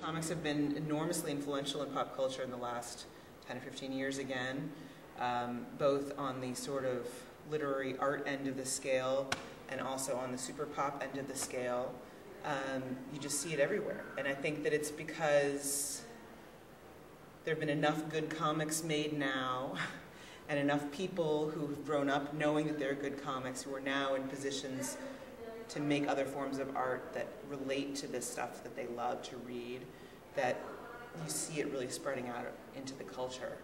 Comics have been enormously influential in pop culture in the last 10 or 15 years again, both on the sort of literary art end of the scale and also on the super pop end of the scale. You just see it everywhere. And I think that it's because there have been enough good comics made now and enough people who have grown up knowing that they're good comics who are now in positions to make other forms of art that relate to this stuff that they love to read, that you see it really spreading out into the culture.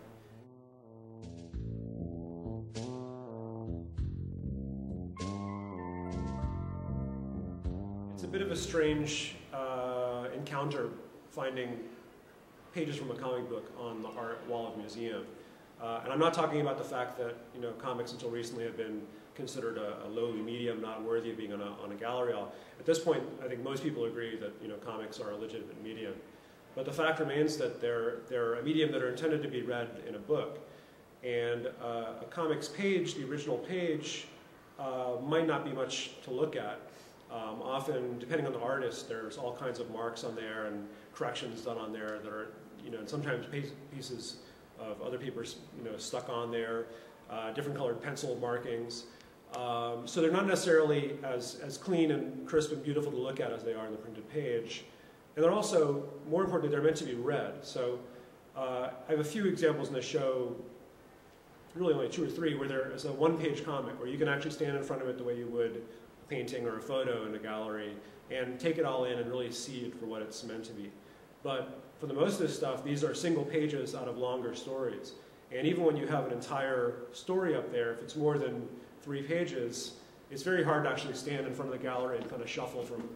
It's a bit of a strange encounter finding pages from a comic book on the art wall of a museum. And I'm not talking about the fact that comics until recently have been considered a lowly medium, not worthy of being on a gallery wall. At this point, I think most people agree that comics are a legitimate medium. But the fact remains that they're a medium that are intended to be read in a book. And a comics page, the original page, might not be much to look at. Often, depending on the artist, there's all kinds of marks on there and corrections done on there that are, and sometimes pieces of other papers, stuck on there, different colored pencil markings. So they're not necessarily as clean and crisp and beautiful to look at as they are on the printed page. And they're also, more importantly, they're meant to be read. So I have a few examples in the show, really only 2 or 3, where there is a one-page comic where you can actually stand in front of it the way you would a painting or a photo in a gallery and take it all in and really see it for what it's meant to be. But for the most of this stuff, these are single pages out of longer stories. And even when you have an entire story up there, if it's more than 3 pages, it's very hard to actually stand in front of the gallery and kind of shuffle from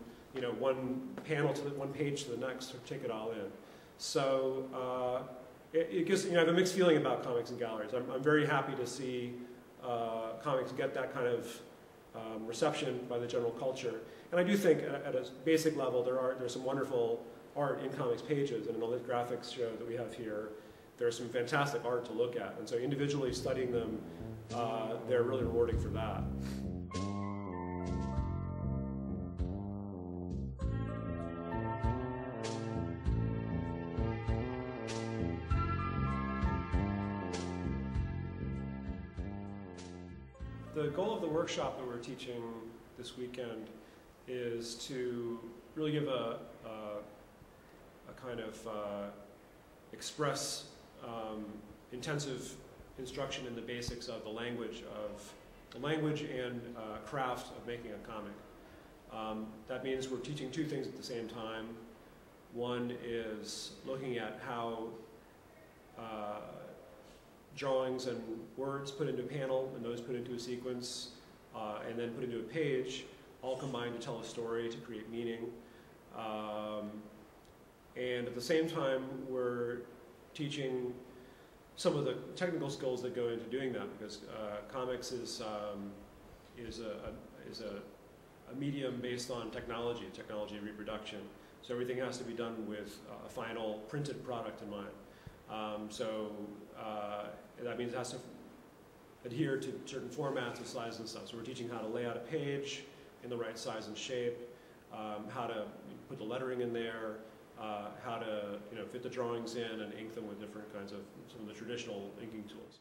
one panel to one page to the next to take it all in. So it gives, I have a mixed feeling about comics and galleries. I'm very happy to see comics get that kind of reception by the general culture. And I do think at a basic level there's some wonderful art in comics pages, and in the graphics show that we have here, there's some fantastic art to look at. And so individually studying them, they're really rewarding for that. The goal of the workshop that we're teaching this weekend is to really give a kind of express intensive instruction in the basics of the language and craft of making a comic. That means we're teaching 2 things at the same time. One is looking at how drawings and words put into a panel and those put into a sequence and then put into a page all combine to tell a story, to create meaning. And at the same time, we're teaching some of the technical skills that go into doing that, because comics is a medium based on technology reproduction. So everything has to be done with a final printed product in mind. That means it has to adhere to certain formats of size and stuff. So we're teaching how to lay out a page in the right size and shape, how to put the lettering in there, how to fit the drawings in and ink them with different kinds of some of the traditional inking tools.